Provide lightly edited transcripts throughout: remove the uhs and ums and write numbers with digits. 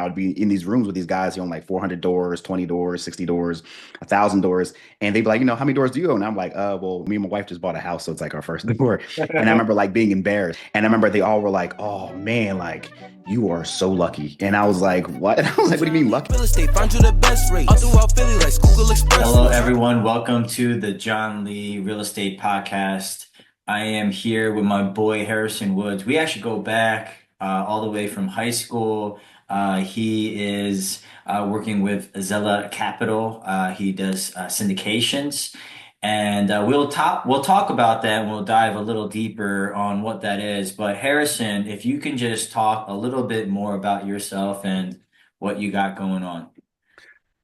would be in these rooms with these guys who own like 400 doors, 20 doors, 60 doors, 1,000 doors. And they'd be like, how many doors do you own? And I'm like, well, me and my wife just bought a house. So it's like our first door. And I remember like being embarrassed. And I remember they all were like, oh man, like you are so lucky. And I was like, what? And I was like, what do you mean lucky? Real estate, find you the best rate. All throughout Philly, like Schuylkill Express. Hello, everyone. Welcome to the John Lee Real Estate Podcast. I am here with my boy Harrison Woods. We actually go back all the way from high school. He is working with Zella Capital. He does syndications, and we'll talk about that, and we'll dive a little deeper on what that is. But Harrison, if you can just talk a little bit more about yourself and what you got going on.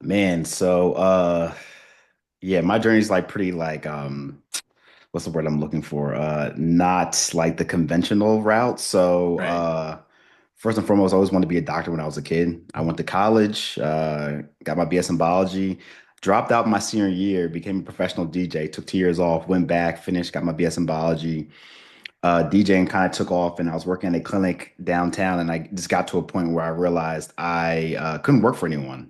Man, so yeah, my journey's like pretty like what's the word I'm looking for? Not like the conventional route. So Right. first and foremost, I always wanted to be a doctor when I was a kid. I went to college, got my BS in biology, dropped out my senior year, became a professional DJ, took 2 years off, went back, finished, got my BS in biology. DJing kind of took off, and I was working at a clinic downtown, and I just got to a point where I realized I couldn't work for anyone.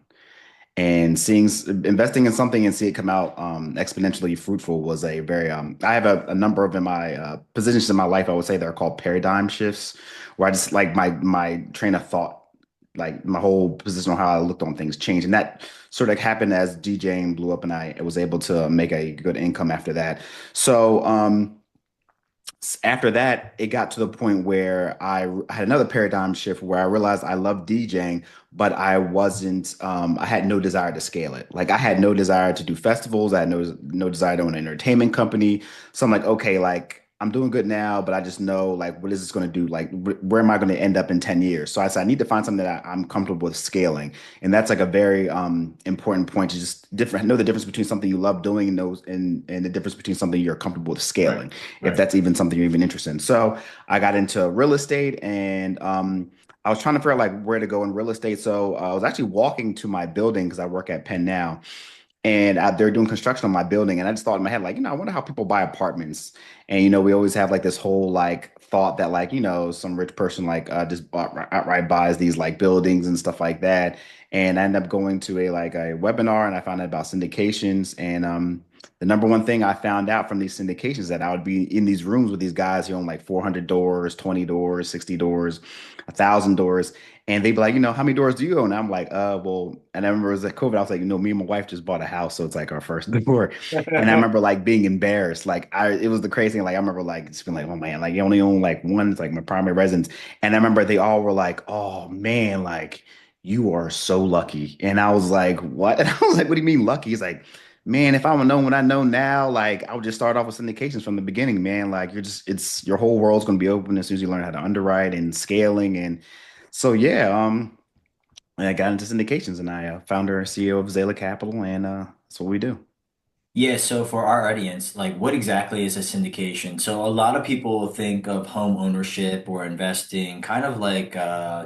And investing in something and see it come out exponentially fruitful was a very I have a number of in my positions in my life. I would say they're called paradigm shifts, where I just like my train of thought, like my whole position on how I looked on things changed. And that sort of happened as DJing blew up, and I was able to make a good income after that. So after that, it got to the point where I had another paradigm shift where I realized I loved DJing, but I had no desire to scale it. Like I had no desire to do festivals. I had no desire to own an entertainment company. So I'm like, okay, like I'm doing good now, but I just know like, what is this going to do? Like, where am I going to end up in 10 years? So I said, I need to find something that I'm comfortable with scaling. And that's like a very important point to just know the difference between something you love doing and the difference between something you're comfortable with Right. scaling, if Right. that's even something you're even interested in. So I got into real estate, and I was trying to figure out like where to go in real estate. So I was actually walking to my building because I work at Penn now, and they're doing construction on my building. And I just thought in my head, like, I wonder how people buy apartments. And, we always have like this whole like thought that like, some rich person like just outright buys these like buildings and stuff like that. And I ended up going to a webinar, and I found out about syndications. And the number one thing I found out from these syndications that I would be in these rooms with these guys who own like 400 doors, 20 doors, 60 doors, 1,000 doors. And they'd be like, how many doors do you own? And I'm like, well, and I remember it was like COVID. I was like, me and my wife just bought a house. So it's like our first door. And I remember like being embarrassed. It was the crazy thing. Like, I remember like just being like, oh man, like you only own like one, it's like my primary residence. And I remember they all were like, oh man, like you are so lucky. And I was like, what? And I was like, what do you mean lucky? He's like, man, if I would know what I know now, like I would just start off with syndications from the beginning, man. Like it's your whole world's going to be open as soon as you learn how to underwrite and scaling. And so, yeah, I got into syndications, and I founder and CEO of Zella Capital, and that's what we do. Yeah, so for our audience, like what exactly is a syndication? So a lot of people think of home ownership or investing kind of like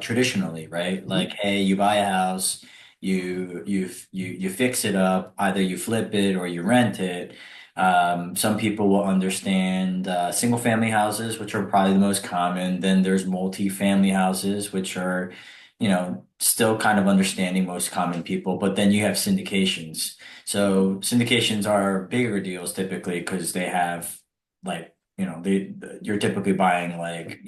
traditionally, right? Mhm. Like, hey, you buy a house, you fix it up, either you flip it or you rent it. Some people will understand single family houses, which are probably the most common. Then there's multifamily houses, which are, still kind of understanding most common people. But then you have syndications. So syndications are bigger deals typically because they have like, you're typically buying like,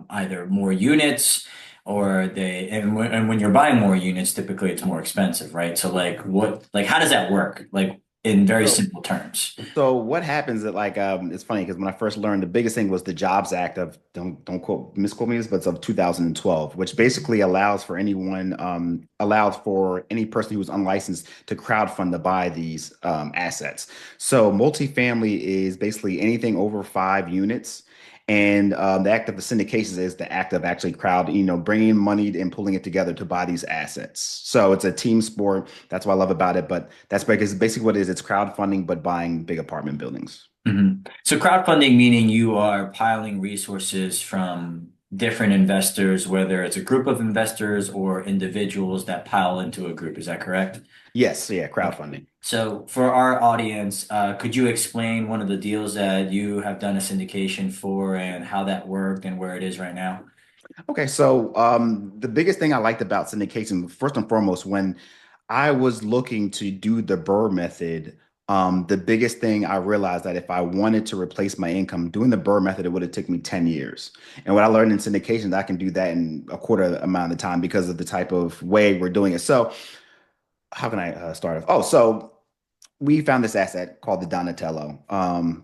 either more units or and when you're buying more units, typically it's more expensive, right? So like how does that work? Like in very So, simple terms. so what happens that like it's funny because when I first learned, the biggest thing was the Jobs Act of don't quote misquote me this, but it's of 2012, which basically allows for any person who is unlicensed to crowdfund to buy these assets. So multifamily is basically anything over 5 units. And the act of the syndications is the act of actually bringing money and pulling it together to buy these assets. So it's a team sport. That's what I love about it. But that's because basically what it is. It's crowdfunding, but buying big apartment buildings. So crowdfunding meaning you are piling resources from different investors, whether it's a group of investors or individuals that pile into a group. Is that correct? Yes, yeah, Okay. crowdfunding. So for our audience, could you explain one of the deals that you have done a syndication for and how that worked and where it is right now? Okay, so the biggest thing I liked about syndication, first and foremost, when I was looking to do the Burr method, the biggest thing I realized that if I wanted to replace my income, doing the Burr method, it would have taken me 10 years. And what I learned in syndications, I can do that in a quarter amount of time because of the type of way we're doing it. So how can I start off? Oh, so we found this asset called the Donatello.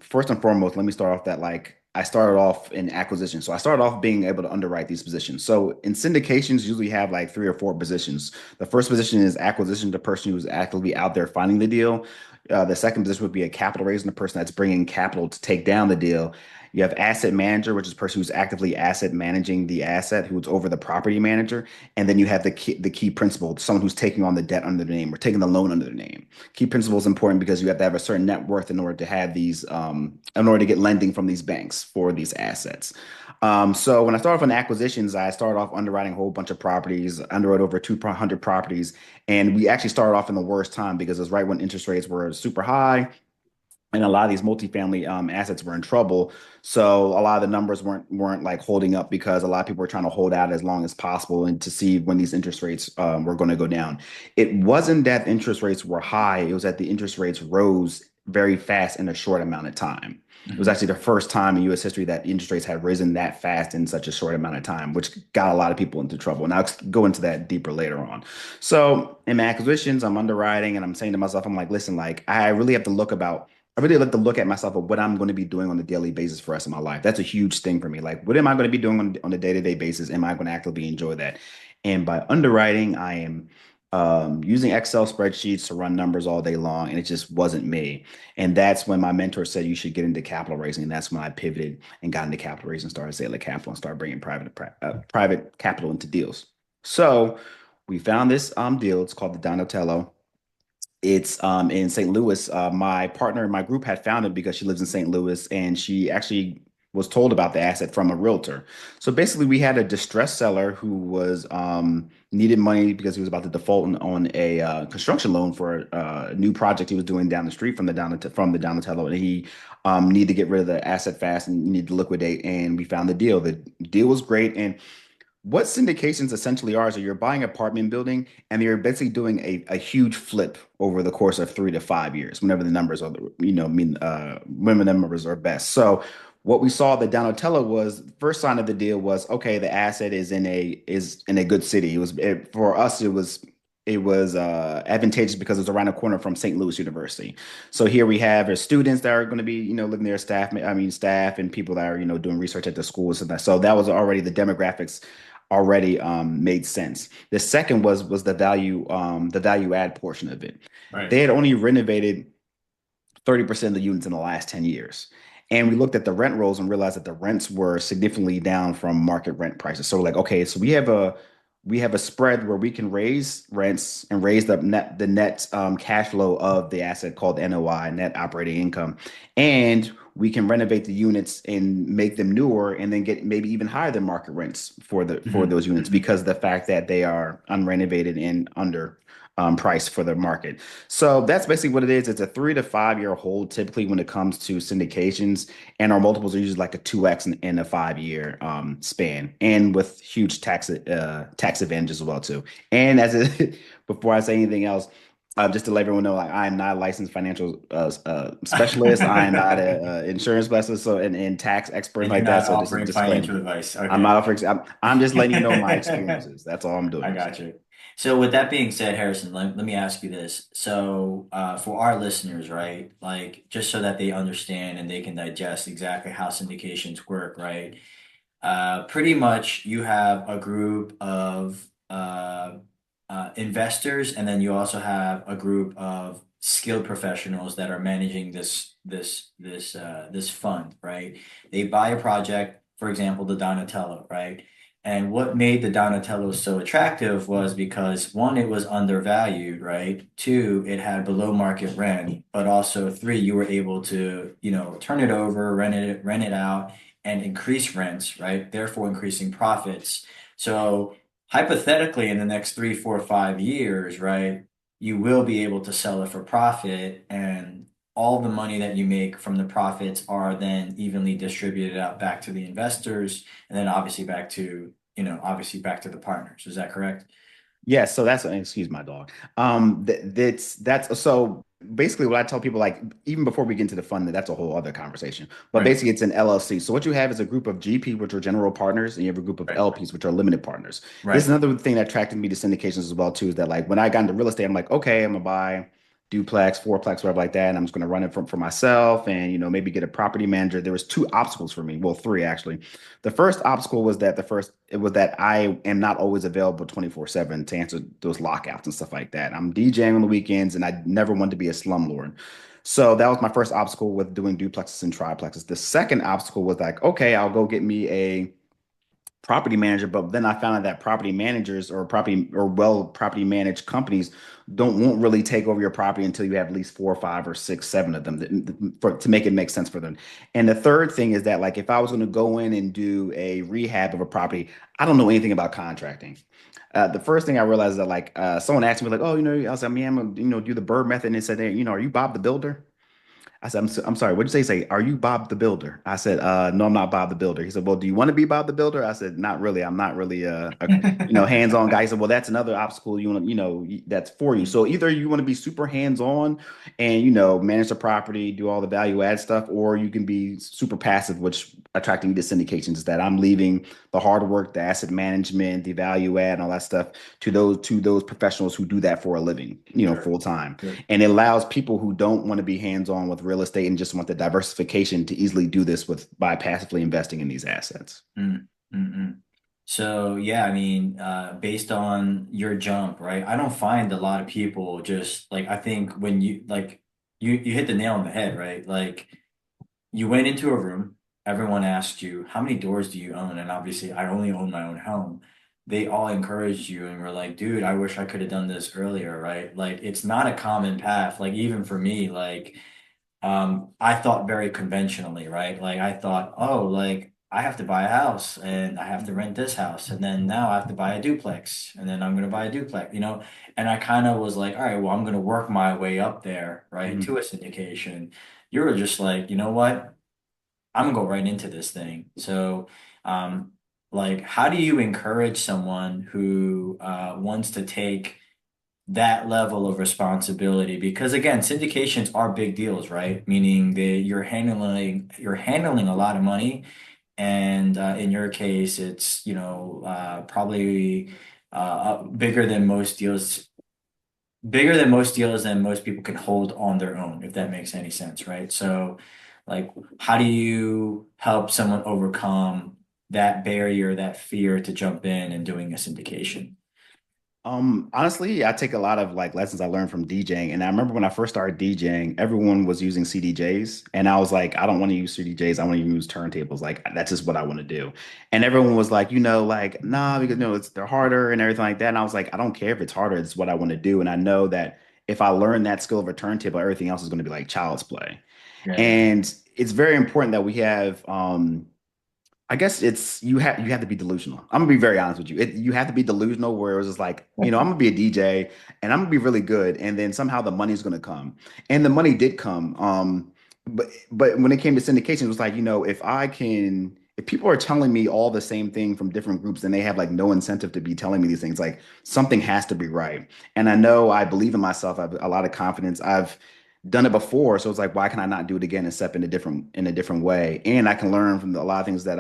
First and foremost, let me start off that like I started off in acquisition. So I started off being able to underwrite these positions. So in syndications, you usually have like three or four positions. The first position is acquisition, the person who's actively out there finding the deal. The second position would be a capital raising, the person that's bringing capital to take down the deal. You have asset manager, which is the person who's actively asset managing the asset, who's over the property manager. And then you have the key principal, someone who's taking on the debt under the name or taking the loan under the name. Key principle is important because you have to have a certain net worth in order to have these, in order to get lending from these banks for these assets. So when I started off on acquisitions, I started off underwriting a whole bunch of properties, underwrote over 200 properties, and we actually started off in the worst time because it was right when interest rates were super high and a lot of these multifamily assets were in trouble. So a lot of the numbers weren't like holding up because a lot of people were trying to hold out as long as possible and to see when these interest rates were going to go down. It wasn't that interest rates were high; it was that the interest rates rose very fast in a short amount of time. It was Mhm. actually the first time in U.S. history that interest rates had risen that fast in such a short amount of time, which got a lot of people into trouble. And I'll go into that deeper later on. So in my acquisitions, I'm underwriting and I'm saying to myself, I'm like, listen, like I really have to look about I really like to look at myself of what I'm going to be doing on a daily basis for the rest of my life. That's a huge thing for me. Like, what am I going to be doing on a day-to-day basis? Am I going to actively enjoy that? And by underwriting, I am using Excel spreadsheets to run numbers all day long, and it just wasn't me. And that's when my mentor said you should get into capital raising. And that's when I pivoted and got into capital raising, started Zella Capital, and started bringing private capital into deals. So we found this deal. It's called the Donatello. It's in St. Louis. My partner in my group had found it because she lives in St. Louis and she actually was told about the asset from a realtor. So basically, we had a distressed seller who was needed money because he was about to default on a construction loan for a new project he was doing down the street from the Donatello, and he needed to get rid of the asset fast and needed to liquidate. And we found the deal. The deal was great, and what syndications essentially are is that you're buying an apartment building and you're basically doing a huge flip over the course of 3 to 5 years, whenever the numbers are, when the numbers are best. So what we saw that Donatello was first sign of the deal was okay, the asset is in a good city. For us, it was advantageous because it was around the corner from St. Louis University. So here we have our students that are going to be, living there, staff and people that are, doing research at the schools and that. So that was already the demographics already made sense. The second was the value add portion of it. They Right. had only renovated 30% of the units in the last 10 years. And we looked at the rent rolls and realized that the rents were significantly down from market rent prices. So we're like, okay, so we have a spread where we can raise rents and raise the net cash flow of the asset called NOI, net operating income, and we can renovate the units and make them newer, and then get maybe even higher than market rents for Mhm. those units Mhm. because of the fact that they are unrenovated and under price for the market. So that's basically what it is. It's a 3 to 5 year hold typically when it comes to syndications, and our multiples are usually like a 2x in a 5 year span, and with huge tax advantages as well too. And before I say anything else, just to let everyone know, like I am not a licensed financial specialist. I am not a insurance specialist, so and tax expert And you're like that. not So just a offering financial disclaimer. advice. I'm Okay. not offering. I'm just letting you know my experiences. That's all I'm I doing. got So. you. So with that being said, Harrison, let me ask you this. So for our listeners, right, like just so that they understand and they can digest exactly how syndications work, right? Pretty much you have a group of investors, and then you also have a group of skilled professionals that are managing this fund, right? They buy a project, for example, the Donatello, right? And what made the Donatello so attractive was because one, it was undervalued, right? Two, it had below market rent, but also three, you were able to, turn it over, rent it out, and increase rents, right? Therefore, increasing profits. So hypothetically, in the next 3, 4, 5 years, right, you will be able to sell it for profit, and all the money that you make from the profits are then evenly distributed out back to the investors, and then obviously back to obviously back to the partners. Is that correct? Yeah, so that's excuse my dog. That's so basically what I tell people, like even before we get into the fund, that's a whole other conversation. But Right. basically, it's an LLC. So what you have is a group of GP, which are general partners, and you have a group of Right. LPs, which are limited partners. This is Right. another thing that attracted me to syndications as well too. Is that like when I got into real estate, I'm like, okay, I'm gonna buy duplex, fourplex, whatever like that, and I'm just gonna run it for myself, and maybe get a property manager. There was two obstacles for me, well, three actually. The first obstacle was that it was that I am not always available 24/7 to answer those lockouts and stuff like that. I'm DJing on the weekends and I never wanted to be a slumlord. So that was my first obstacle with doing duplexes and triplexes. The second obstacle was like, okay, I'll go get me a property manager, but then I found out that property managers or property managed companies don't won't really take over your property until you have at least four, five, or six, seven of them to make it make sense for them. And the third thing is that like if I was going to go in and do a rehab of a property, I don't know anything about contracting. The first thing I realized is that like someone asked me like, oh, I was like, man, I'm gonna, do the Bird method, and they said, hey, are you Bob the Builder? I said, I'm sorry, what'd you say? Say, are you Bob the Builder? I said, no, I'm not Bob the Builder. He said, well, do you want to be Bob the Builder? I said, not really. I'm not really hands-on guy. He said, well, that's another obstacle you want to, that's for you. So either you want to be super hands-on and, manage the property, do all the value add stuff, or you can be super passive, which attracting me to syndications is that I'm leaving the hard work, the asset management, the value add, and all that stuff to those professionals who do that for a living, Sure. full time. Sure. And it allows people who don't want to be hands-on with real estate and just want the diversification to easily do this by passively investing in these assets. Mm, mm, mm. So yeah, I mean, based on your jump, right? I don't find a lot of people just like I think when you hit the nail on the head, right? Like you went into a room, everyone asked you, how many doors do you own? And obviously, I only own my own home. They all encouraged you and were like, dude, I wish I could have done this earlier, right? Like it's not a common path. Like even for me, like I thought very conventionally, right? Like I thought, oh, like I have to buy a house and I have to rent this house and then now I have to buy a duplex and then I'm going to buy a duplex, And I kind of was like, all right, well, I'm going to work my way up there, right, Mhm. to a syndication. You were just like, you know what? I'm gonna go right into this thing. So, um, like, how do you encourage someone who wants to take that level of responsibility? Because again, syndications are big deals, right? Meaning that you're handling a lot of money, and in your case, it's probably bigger than most deals. Bigger than most deals than most people can hold on their own, if that makes any sense, right? So, like, how do you help someone overcome that barrier, that fear to jump in and doing a syndication? Honestly, I take a lot of like lessons I learned from DJing. And I remember when I first started DJing, everyone was using CDJs. And I was like, I don't want to use CDJs. I want to use turntables. Like that's just what I want to do. And everyone was like, like, nah, because they're harder and everything like that. And I was like, I don't care if it's harder, it's what I want to do. And I know that if I learn that skill of a turntable, everything else is going to be like child's play. Yeah. And it's very important that we have I guess it's you have to be delusional. I'm gonna be very honest with you. You have to be delusional where it was just like, I'm gonna be a DJ and I'm gonna be really good, and then somehow the money's gonna come. And the money did come. But when it came to syndication, it was like, if people are telling me all the same thing from different groups, then they have like no incentive to be telling me these things. Like something has to be right. And I know I believe in myself. I have a lot of confidence. I've done it before, so it's like, why can I not do it again and step in a different way? And I can learn from a lot of things that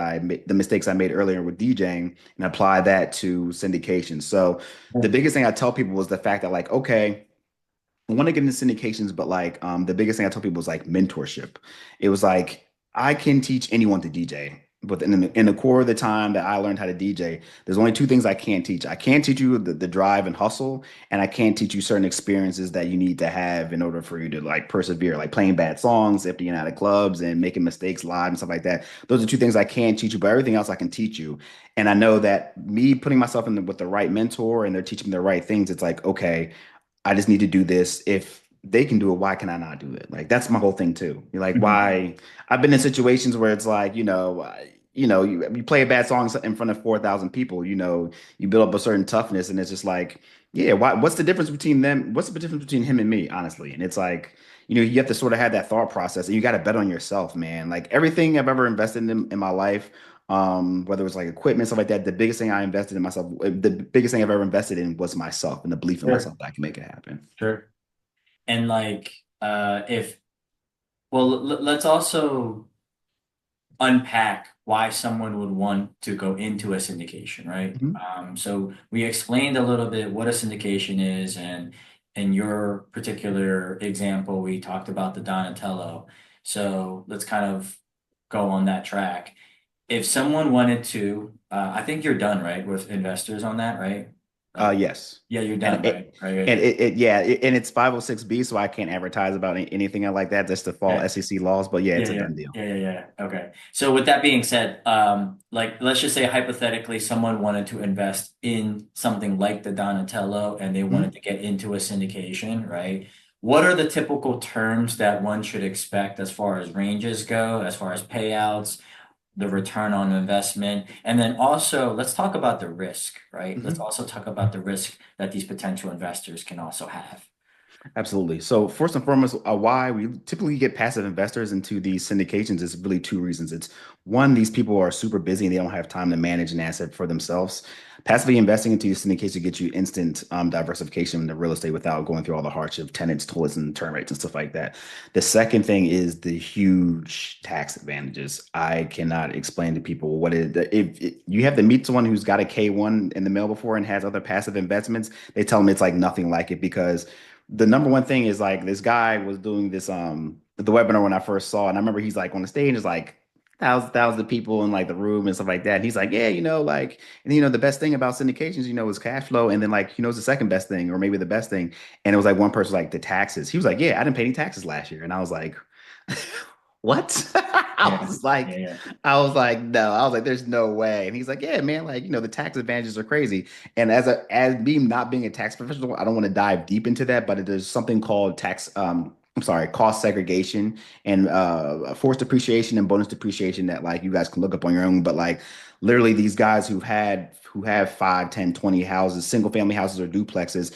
the mistakes I made earlier with DJing and apply that to syndication. So the biggest thing I tell people was the fact that like, okay, I want to get into syndications, but like the biggest thing I tell people was like mentorship. It was like I can teach anyone to DJ. But in the core of the time that I learned how to DJ, there's only two things I can't teach. I can't teach you the drive and hustle, and I can't teach you certain experiences that you need to have in order for you to like persevere, like playing bad songs, emptying out of clubs, and making mistakes live and stuff like that. Those are two things I can't teach you, but everything else I can teach you. And I know that me putting myself with the right mentor and they're teaching me the right things, it's like, okay, I just need to do this. If they can do it, why can I not do it? Like that's my whole thing too. You're like, Mhm. why? I've been in situations where it's like, you play a bad song in front of 4,000 people, you build up a certain toughness, and it's just like, yeah, why? What's the difference between them? What's the difference between him and me, honestly? And it's like, you have to sort of have that thought process, and you got to bet on yourself, man. Like everything I've ever invested in my life, whether it was like equipment, stuff like that. The biggest thing I invested in myself, the biggest thing I've ever invested in was myself and the belief in Sure. myself that I can make it happen. Sure. And like, if, well, let's also unpack why someone would want to go into a syndication, right? Mhm. So we explained a little bit what a syndication is, and in your particular example, we talked about the Donatello. So let's kind of go on that track. If someone wanted to, I think you're done, right, with investors on that, right? Like, Yes. yeah, you're And done, right? it Right, and right. it yeah, and it's 506B, so I can't advertise about anything like that just to follow Yeah. SEC laws. But yeah, Yeah, it's a yeah, done deal. yeah, yeah, yeah. Okay. So with that being said, like let's just say hypothetically someone wanted to invest in something like the Donatello and they wanted Mhm. to get into a syndication, right? What are the typical terms that one should expect as far as ranges go, as far as payouts, the return on investment, and then also let's talk about the risk, right? Let's Mhm. also talk about the risk that these potential investors can also have. Absolutely. So first and foremost, why we typically get passive investors into these syndications is really two reasons. It's one, these people are super busy and they don't have time to manage an asset for themselves. Passively investing into these syndications gets you instant diversification in the real estate without going through all the hardship, tenants, toilets, and turn rates and stuff like that. The second thing is the huge tax advantages. I cannot explain to people what it is. If you have to meet someone who's got a K1 in the mail before and has other passive investments, they tell them it's like nothing like it because the number one thing is like this guy was doing this the webinar when I first saw it, and I remember he's like on the stage, there's like thousands of people in like the room and stuff like that. And he's like, yeah, like, and the best thing about syndications, is cash flow. And then like, it's the second best thing, or maybe the best thing. And it was like one person like the taxes. He was like, yeah, I didn't pay any taxes last year. And I was like, what? Yeah, yeah, yeah. I was like, no, I was like, there's no way. And he's like, yeah, man, like, the tax advantages are crazy. And as me not being a tax professional, I don't want to dive deep into that, but there's something called I'm sorry, cost segregation and forced depreciation and bonus depreciation that like you guys can look up on your own. But like literally these guys who have 5, 10, 20 houses, single family houses or duplexes,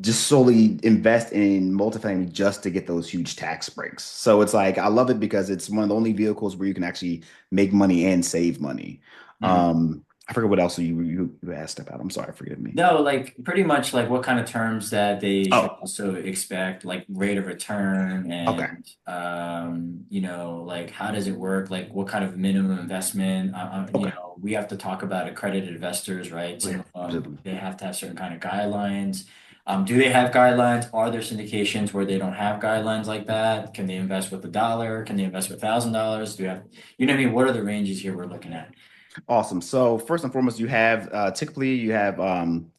just solely invest in multifamily just to get those huge tax breaks. So it's like I love it because it's one of the only vehicles where you can actually make money and save money. Mhm. I forget what else you asked about. I'm sorry, forgive me. No, like pretty much like what kind of terms that they should Oh, also expect, like rate of return okay, and like how does it work? Like what kind of minimum investment? okay. We have to talk about accredited investors, right? Oh, Some yeah, of them absolutely. they have to have certain kind of guidelines. Do they have guidelines? Are there syndications where they don't have guidelines like that? Can they invest with $1? Can they invest with $1,000? Do you have, you know what I mean? What are the ranges here we're looking at? Awesome. So first and foremost, you have typically you have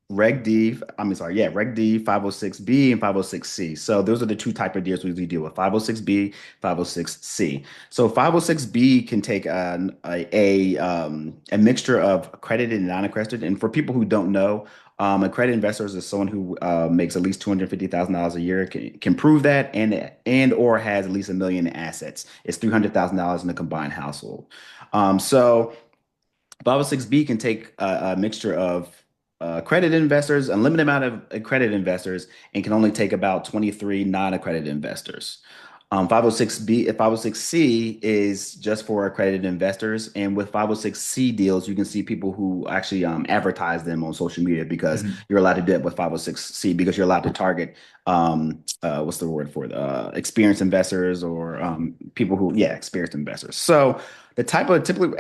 Reg D, I mean sorry, yeah, Reg D, 506B and 506C. So those are the two type of deals we usually deal with, 506B, 506C. So 506B can take a mixture of accredited and non-accredited. And for people who don't know, accredited investors is someone who makes at least $250,000 a year, can prove that and or has at least 1 million in assets. It's $300,000 in the combined household. So 506B can take a mixture of accredited investors, unlimited amount of accredited investors, and can only take about 23 non-accredited investors. 506C is just for accredited investors. And with 506C deals, you can see people who actually advertise them on social media because Mhm. you're allowed to do it with 506C because you're allowed to target what's the word for it? Experienced investors or people who, yeah, experienced investors. So the type of typically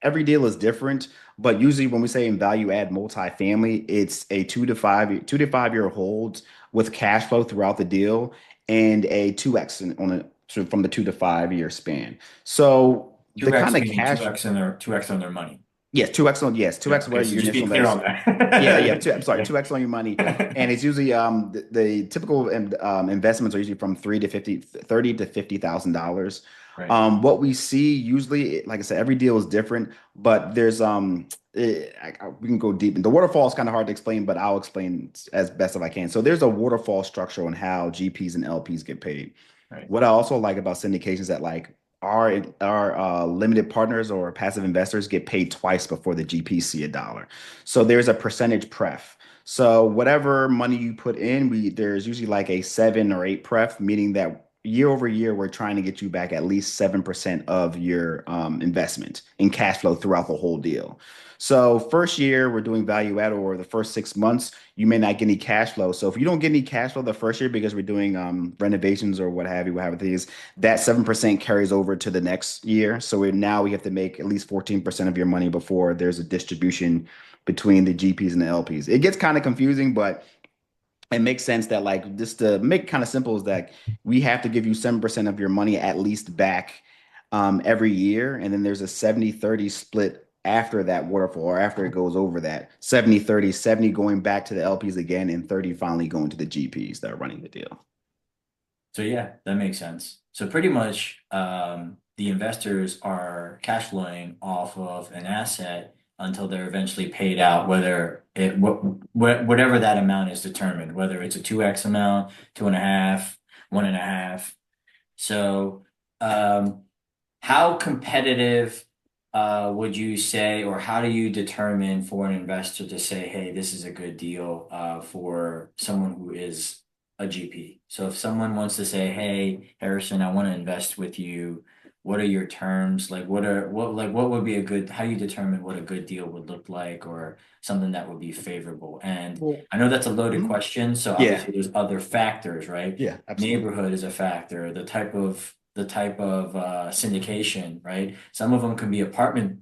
every deal is different, but usually when we say in value add multifamily, it's a 2 to 5 year hold with cash flow throughout the deal and a 2x on a so from the 2 to 5 year span. So the Two kind X of meaning cash, 2X on their money. yes, 2x Okay, where so your just be initial clear on investment. Yeah, yeah, that. I'm sorry, Yeah. 2x on your money. And it's usually the typical investments are usually from 30 to $50,000. Right, What we see usually, like I said, every deal is different, but there's we can go deep. And the waterfall is kind of hard to explain, but I'll explain as best as I can. So there's a waterfall structure on how GPs and LPs get paid. right. What I also like about syndications that like our limited partners or passive investors get paid twice before the GPs see $1. So there's a percentage pref. So whatever money you put in, we there's usually like a 7 or 8 pref, meaning that year over year, we're trying to get you back at least 7% of your investment in cash flow throughout the whole deal. So first year, we're doing value add, or the first 6 months, you may not get any cash flow. So if you don't get any cash flow the first year because we're doing renovations or what have you, that 7% carries over to the next year. So we have to make at least 14% of your money before there's a distribution between the GPs and the LPs. It gets kind of confusing, but it makes sense that, like, just to make it kind of simple, is that we have to give you 7% of your money at least back every year. And then there's a 70-30 split after that waterfall, or after it goes over that 70-30, 70 going back to the LPs again, and 30 finally going to the GPs that are running the deal. So yeah, that makes sense. So pretty much, the investors are cash flowing off of an asset until they're eventually paid out, whatever that amount is determined, whether it's a 2x amount, two and a half, one and a half. So, how competitive would you say, or how do you determine for an investor to say, hey, this is a good deal for someone who is a GP? So if someone wants to say, hey, Harrison, I want to invest with you, what are your terms? What would be a good, how do you determine what a good deal would look like, or something that would be favorable? And Well, I know that's a loaded mhm. question, so Yeah, obviously there's other factors, right? yeah, absolutely. Neighborhood is a factor, the type of syndication, right? Some of them can be apartment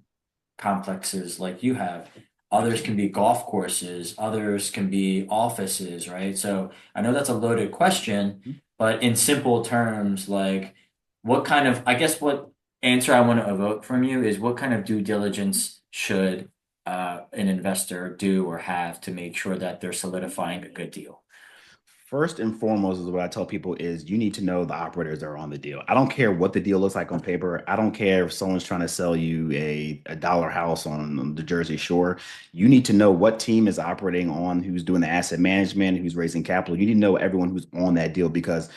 complexes like you have. Others can Absolutely. be golf courses, others can be offices, right? So I know that's a loaded question, but in simple terms, like I guess what answer I want to evoke from you is, what kind of due diligence should an investor do or have to make sure that they're solidifying a good deal? First and foremost is what I tell people is you need to know the operators that are on the deal. I don't care what the deal looks like on paper. I don't care if someone's trying to sell you a dollar house on the Jersey Shore. You need to know what team is operating on, who's doing the asset management, who's raising capital. You need to know everyone who's on that deal, because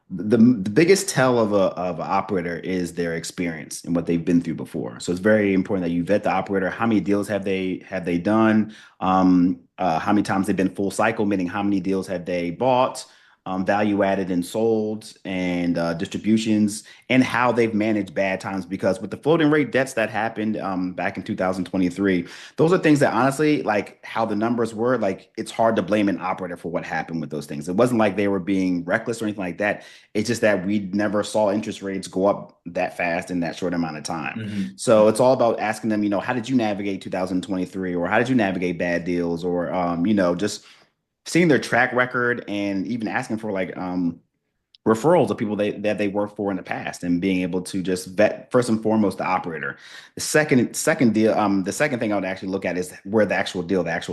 the biggest tell of an operator is their experience and what they've been through before. So it's very important that you vet the operator. How many deals have they done? How many times they've been full cycle, meaning how many deals have they bought, value added and sold, and distributions, and how they've managed bad times. Because with the floating rate debts that happened back in 2023, those are things that, honestly, like how the numbers were, like it's hard to blame an operator for what happened with those things. It wasn't like they were being reckless or anything like that. It's just that we never saw interest rates go up that fast in that short amount of time. Hmm. So it's all about asking them, how did you navigate 2023, or how did you navigate bad deals, or just seeing their track record, and even asking for, like, referrals of people that they worked for in the past, and being able to just vet first and foremost the operator. The second thing I would actually look at is where the actual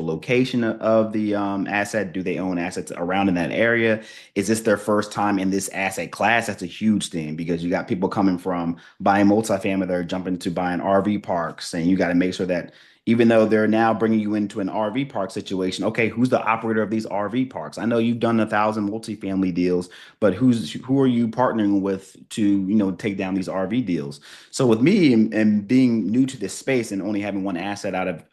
location of the asset. Do they own assets around in that area? Is this their first time in this asset class? That's a huge thing, because you got people coming from buying multifamily, they're jumping to buying RV parks, and you got to make sure that, even though they're now bringing you into an RV park situation, okay, who's the operator of these RV parks? I know you've done 1,000 multifamily deals, but who are you partnering with to take down these RV deals? So with me, and being new to this space, and only having one asset at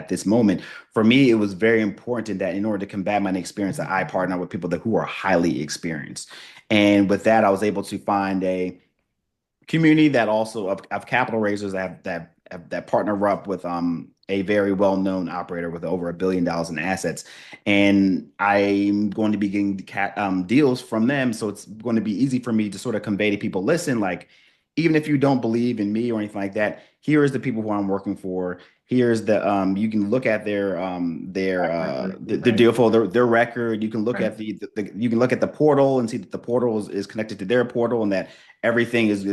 this moment, for me it was very important that, in order to combat my inexperience, that I partner with people who are highly experienced. And with that, I was able to find a community that also of capital raisers that partner up with a very well-known operator with over $1 billion in assets, and I'm going to be getting deals from them. So it's going to be easy for me to sort of convey to people, listen, like, even if you don't believe in me or anything like that, here is the people who I'm working for. Here's the you can look at Track record, the right? deal for their record. You can look Right. at you can look at the portal and see that the portal is connected to their portal, and that everything is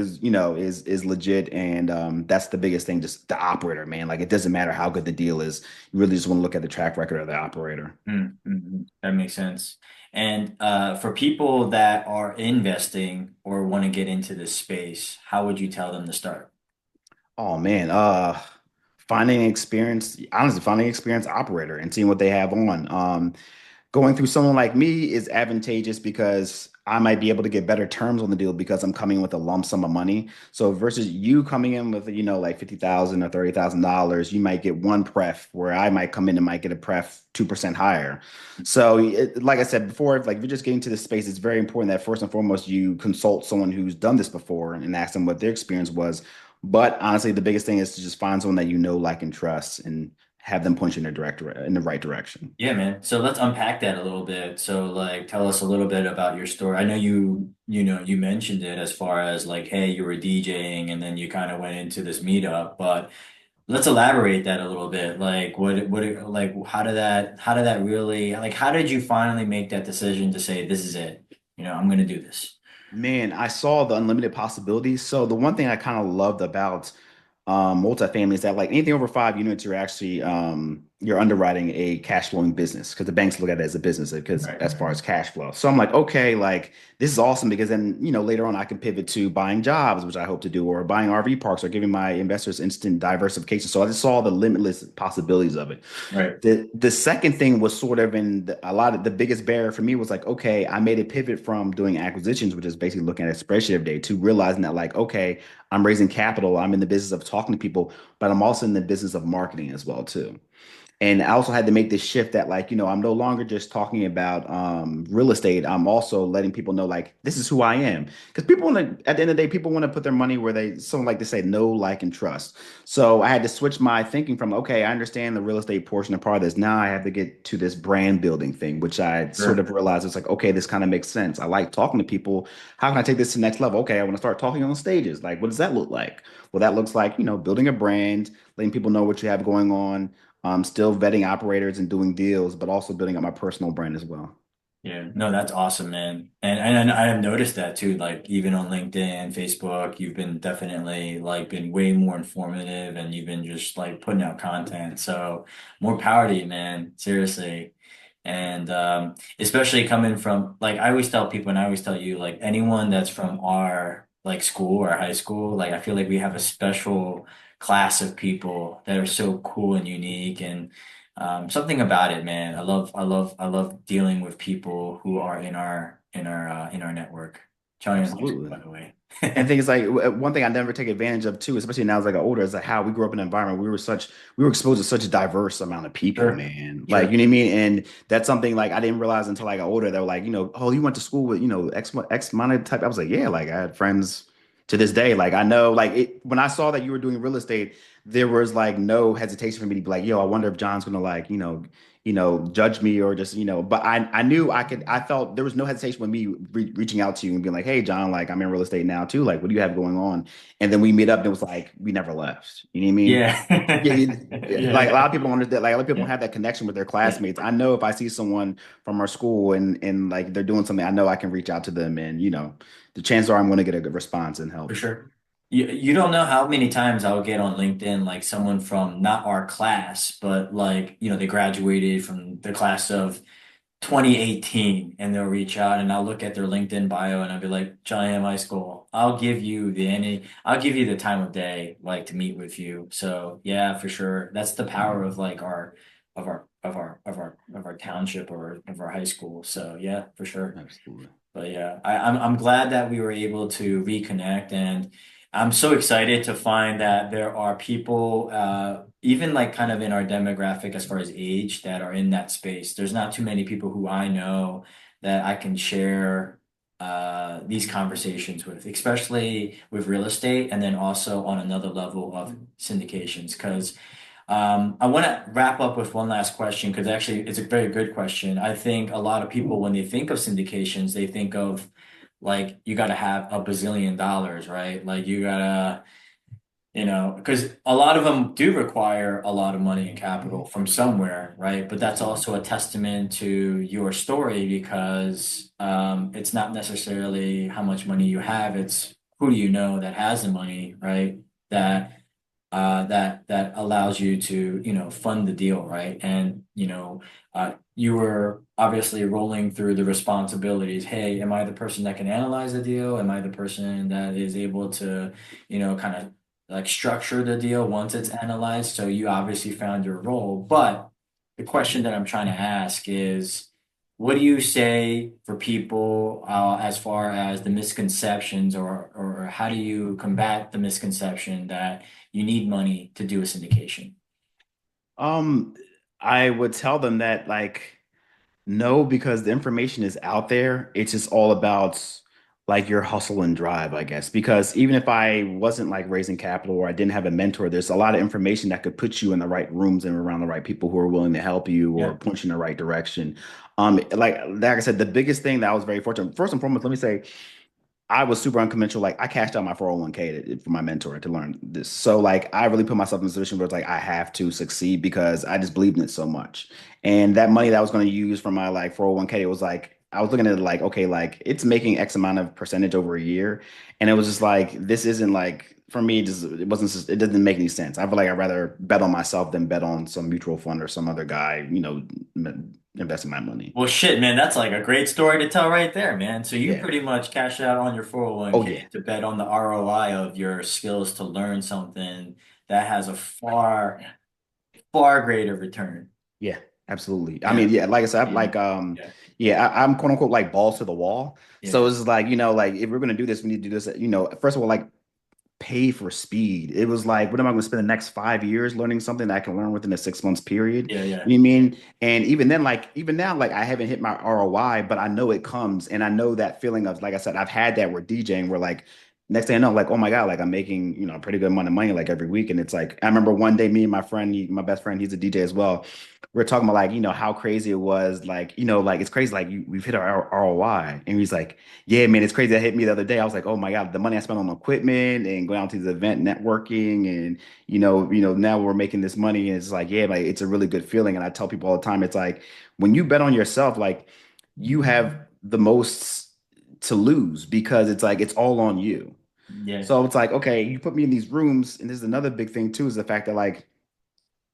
legit. And that's the biggest thing, just the operator, man. Like, it doesn't matter how good the deal is. You really just want to look at the track record of the operator. Mm-hmm. That makes sense. And for people that are investing or want to get into this space, how would you tell them to start? Oh man, finding experienced operator and seeing what they have on. Going through someone like me is advantageous, because I might be able to get better terms on the deal because I'm coming in with a lump sum of money. So versus you coming in with, like 50,000 or $30,000, you might get one pref where I might come in and might get a pref 2% higher. So like I said before, like if you're just getting to this space, it's very important that first and foremost you consult someone who's done this before and ask them what their experience was. But honestly, the biggest thing is to just find someone that you know, like, and trust and have them point you in the right direction. Yeah, man. So let's unpack that a little bit. So like tell us a little bit about your story. I know you mentioned it as far as like, hey, you were DJing and then you kind of went into this meetup, but let's elaborate that a little bit. Like like how did that really like how did you finally make that decision to say this is it? I'm gonna do this. Man, I saw the unlimited possibilities. So the one thing I kind of loved about multifamily is that like anything over 5 units, you're actually you're underwriting a cash flowing business because the banks look at it as a business because Right. as far as cash flow. So I'm like, okay, like this is awesome because then later on I can pivot to buying jobs, which I hope to do, or buying RV parks or giving my investors instant diversification. So I just saw the limitless possibilities of it. Right. The second thing was sort of a lot of the biggest barrier for me was like, okay, I made a pivot from doing acquisitions, which is basically looking at a spreadsheet every day, to realizing that like, okay, I'm raising capital, I'm in the business of talking to people, but I'm also in the business of marketing as well too. And I also had to make this shift that like, I'm no longer just talking about real estate. I'm also letting people know like this is who I am. Because people want to, at the end of the day, people want to put their money where they someone like to say know, like, and trust. So I had to switch my thinking from, okay, I understand the real estate portion of part of this. Now I have to get to this brand building thing, which I sort Sure. of realized it's like, okay, this kind of makes sense. I like talking to people. How can I take this to the next level? Okay, I want to start talking on stages. Like, what does that look like? Well, that looks like, building a brand, letting people know what you have going on, still vetting operators and doing deals, but also building up my personal brand as well. Yeah, no, that's awesome, man. And I have noticed that too, like even on LinkedIn, Facebook, you've been definitely like been way more informative and you've been just like putting out content. So more power to you, man. Seriously. And especially coming from like I always tell people and I always tell you, like anyone that's from our like school or high school, like I feel like we have a special class of people that are so cool and unique and something about it, man. I love dealing with people who are in our network. Johnny in high school, by Absolutely. the way. And things like one thing I never take advantage of too, especially now as I got older, is like how we grew up in an environment. We were exposed to such a diverse amount of people, Sure, man. Like, sure. you know what I mean? And that's something like I didn't realize until I got older. They were like, oh, you went to school with, X amount of type. I was like, yeah, like I had friends to this day. Like I know, like when I saw that you were doing real estate, there was like no hesitation for me to be like, yo, I wonder if John's gonna like, judge me or just, but I knew I felt there was no hesitation with me reaching out to you and being like, hey, John, like I'm in real estate now too. Like, what do you have going on? And then we meet up and it was like, we never left. You know what I mean? Yeah. Yeah, like a Yeah. lot of people don't understand, like a lot of people don't Yeah. have that connection with their Yeah. classmates. I know if I see someone from our school and like they're doing something, I know I can reach out to them and the chances are I'm going to get a good response and For help. sure. You don't know how many times I'll get on LinkedIn like someone from not our class, but like, they graduated from the class of 2018 and they'll reach out and I'll look at their LinkedIn bio and I'll be like, Johnny M High School, I'll give you the time of day like to meet with you. So yeah, for sure. That's the power of like our township or of our high school. So yeah, for sure. Absolutely. But yeah, I'm glad that we were able to reconnect, and I'm so excited to find that there are people, even like kind of in our demographic as far as age, that are in that space. There's not too many people who I know that I can share these conversations with, especially with real estate, and then also on another level of syndications, because. I want to wrap up with one last question because actually it's a very good question. I think a lot of people, when they think of syndications, they think of like you got to have a bazillion dollars, right? Like you gotta, because a lot of them do require a lot of money and capital from somewhere, right? But that's Absolutely. also a testament to your story because it's not necessarily how much money you have, it's who do you know that has the money, right? That allows you to fund the deal, right? And you were obviously rolling through the responsibilities. Hey, am I the person that can analyze the deal? Am I the person that is able to kind of like structure the deal once it's analyzed? So you obviously found your role, but the question that I'm trying to ask is what do you say for people as far as the misconceptions, or how do you combat the misconception that you need money to do a syndication? Um, I would tell them that like no, because the information is out there. It's just all about like your hustle and drive, I guess. Because even if I wasn't like raising capital or I didn't have a mentor, there's a lot of information that could put you in the right rooms and around the right people who are willing to help you or Yeah. point you in the right direction. Like I said, the biggest thing that I was very fortunate. First and foremost, let me say I was super unconventional. Like I cashed out my 401k for my mentor to learn this. So like I really put myself in a position where it's like I have to succeed because I just believed in it so much. And that money that I was going to use for my like 401k, it was like I was looking at it like, okay, like it's making X amount of percentage over a year. And it was just like this isn't like for me, it wasn't it doesn't make any sense. I feel like I'd rather bet on myself than bet on some mutual fund or some other guy, investing my money. Well, shit, man, that's like a great story to tell right there, man. So you Yeah. pretty much cashed out on your Oh yeah. 401k to bet on the ROI of your skills to learn something that has a far greater return. Yeah, absolutely. I Yeah. mean, yeah, like I said, I'm Yeah. like, Yeah. yeah, I'm quote unquote like balls to the wall. So Yeah. it's like, like if we're gonna do this, we need to do this. First of all, like pay for speed. It was like, what am I going to spend the next 5 years learning something that I can learn within a 6 months period? Yeah. Yeah. You know what I mean? And even then, like even now, like I haven't hit my ROI, but I know it comes, and I know that feeling of like I said, I've had that with DJing, where like next thing I know, like oh my god, like I'm making a pretty good amount of money like every week, and it's like I remember one day, me and my friend, my best friend, he's a DJ as well. We are talking about like how crazy it was, like like it's crazy, like we've hit our ROI, and he's like. Yeah, man, it's crazy. That hit me the other day. I was like, oh my God, the money I spent on equipment and going out to the event networking and now we're making this money. And it's like, yeah, like it's a really good feeling. And I tell people all the time, it's like when you bet on yourself, like you have the most to lose because it's like it's all on you. Yeah. So it's like, okay, you put me in these rooms, and this is another big thing too, is the fact that like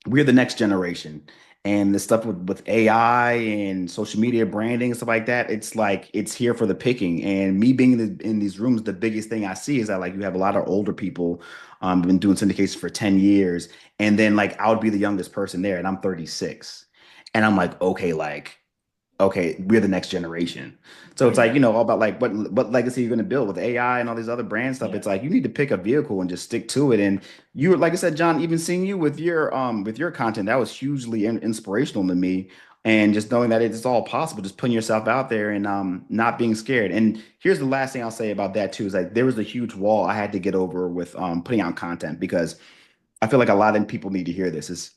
we're the next generation. And the stuff with AI and social media branding and stuff like that, it's like it's here for the picking. And me being in these rooms, the biggest thing I see is that like you have a lot of older people been doing syndications for 10 years. And then like I would be the youngest person there, and I'm 36. And I'm like, okay, like okay, we're the next generation. So Oh it's like, yeah. all about like what legacy you're going to build with AI and all these other brand stuff. Yeah. It's like you need to pick a vehicle and just stick to it. And you, like I said, John, even seeing you with your content, that was hugely inspirational to me. And just knowing that it's all possible, just putting yourself out there and not being scared. And here's the last thing I'll say about that too, is like there was a huge wall I had to get over with putting out content because I feel like a lot of people need to hear this. Is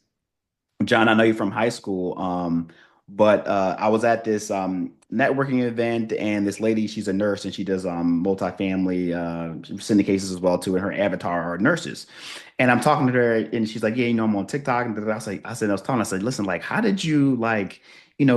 John, I know you from high school, but I was at this networking event, and this lady, she's a nurse, and she does multifamily syndications as well too, and her avatar are nurses. And I'm talking to her, and she's like, "Yeah, I'm on TikTok." And I was like, I was telling her, I said, "Listen, like, how did you like,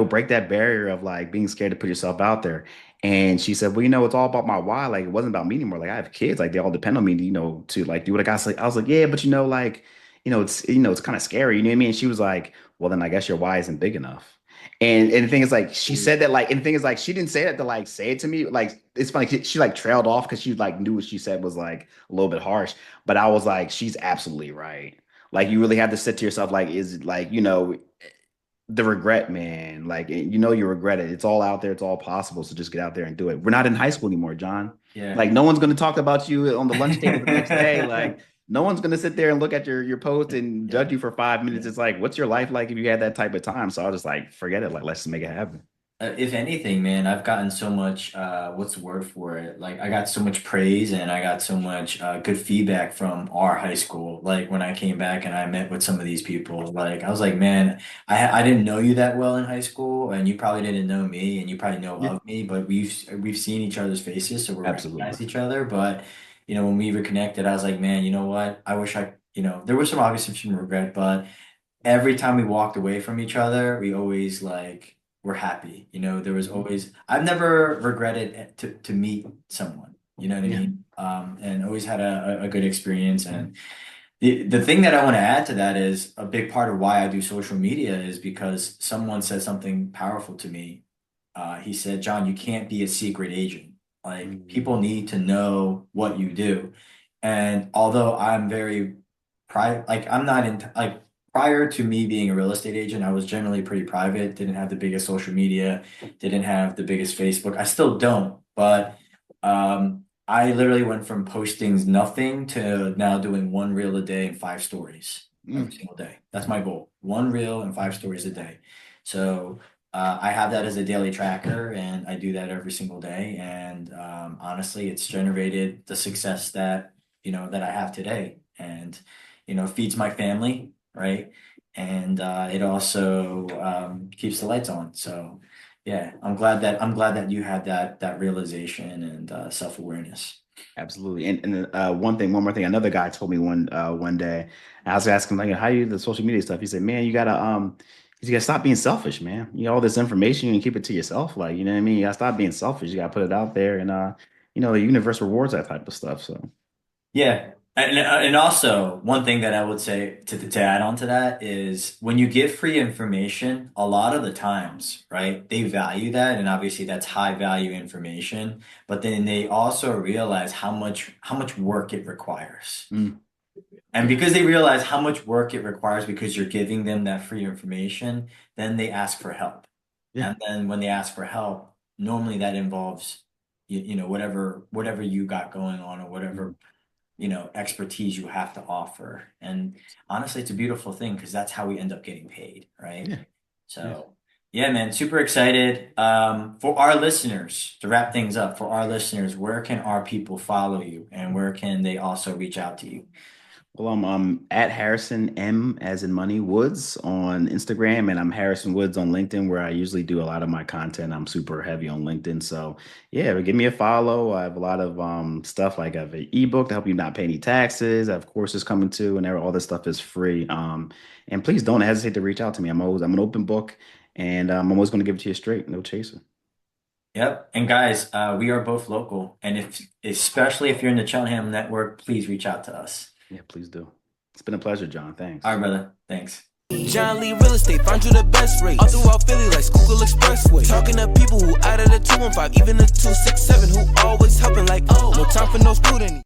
break that barrier of like being scared to put yourself out there?" And she said, "Well, it's all about my why. Like, it wasn't about me anymore. Like, I have kids. Like, they all depend on me, to like do what I got." I was like, "Yeah, but like." It's kind of scary, you know what I mean? And she was like, well, then I guess your why isn't big enough. And the thing is like she Ooh. said that like and the thing is like she didn't say that to like say it to me. Like it's funny, she like trailed off because she like knew what she said was like a little bit harsh. But I was like, she's absolutely right. Like you really have to sit to yourself, like, is it like, the regret, man. Like you regret it. It's all out there, it's all possible. So just get out there and do it. We're not in high school anymore, John. Yeah. Like no one's gonna talk about you on the lunch table the next day. Like no one's gonna sit there and look at your post and Yeah. judge you for 5 minutes. Yeah. It's like, what's your life like if you had that type of time? So I was just like, forget it. Like, let's just make it happen. If anything, man, I've gotten so much, what's the word for it? Like, I got so much praise and I got so much good feedback from our high school. Like, when I came back and I met with some of these people, like, I was like, man, I didn't know you that well in high school, and you probably didn't know me, and you probably know Yeah, of me, but we've seen each other's faces, so we absolutely. recognize each other. But, when we reconnected, I was like, man, you know what? I wish there was some obviously some regret, but every time we walked away from each other, we always like were happy. There was Mhm. always I've never regretted to meet someone. You know what I Yeah. mean? And always had a good experience. And the thing that I want to add to that is a big part of why I do social media is because someone said something powerful to me. He said, John, you can't be a secret agent. Like Mhm. people need to know what you do. And although I'm very private, like I'm not in like prior to me being a real estate agent, I was generally pretty private, didn't have the biggest social media, didn't have the biggest Facebook. I still don't, but I literally went from posting nothing to now doing one reel a day and 5 stories every Mm, single day. That's my goal. One reel and 5 stories a day. So I have that as a daily tracker, and I do that every single day. And honestly, it's generated the success that that I have today, and feeds my family, right? And it also keeps the lights on. So yeah, I'm glad that you had that realization and self-awareness. absolutely. And one more thing. Another guy told me one day. I was asking like, how you do the social media stuff? He said, man, you gotta stop being selfish, man. You know, all this information, you can keep it to yourself. Like, you know what I mean? You gotta stop being selfish. You gotta put it out there, and the universe rewards that type of stuff. So Yeah. And also one thing that I would say to add on to that is when you give free information, a lot of the times, right, they value that, and obviously that's high value information, but then they also realize how much work it requires. mm, And because they realize how much work it requires because you're giving them that free information, then they ask for help. yeah, And then when they ask for help, normally that involves whatever you got going on or whatever mhm, expertise you have to offer. And honestly, it's a beautiful thing because that's how we end up getting paid, right? yeah, yeah. So, yeah, man, super excited. For our listeners, to wrap things up, for our listeners, where can our people follow you and where can they also reach out to you? Well, I'm at Harrison M as in money Woods on Instagram, and I'm Harrison Woods on LinkedIn, where I usually do a lot of my content. I'm super heavy on LinkedIn, so yeah, give me a follow. I have a lot of stuff like I have an ebook to help you not pay any taxes. I have courses coming too, and all this stuff is free. And please don't hesitate to reach out to me. I'm an open book, and I'm always going to give it to you straight, no chaser. Yep. And guys, we are both local. And especially if you're in the Cheltenham network, please reach out to us. Yeah, please do. It's been a pleasure, John. All Thanks. right, brother. Thanks. John Lee Real Estate, found you the best rate. All throughout Philly like Schuylkill Expressway. Talking to people who out of the 215, even the 267, who always helping like, oh, no time for no student.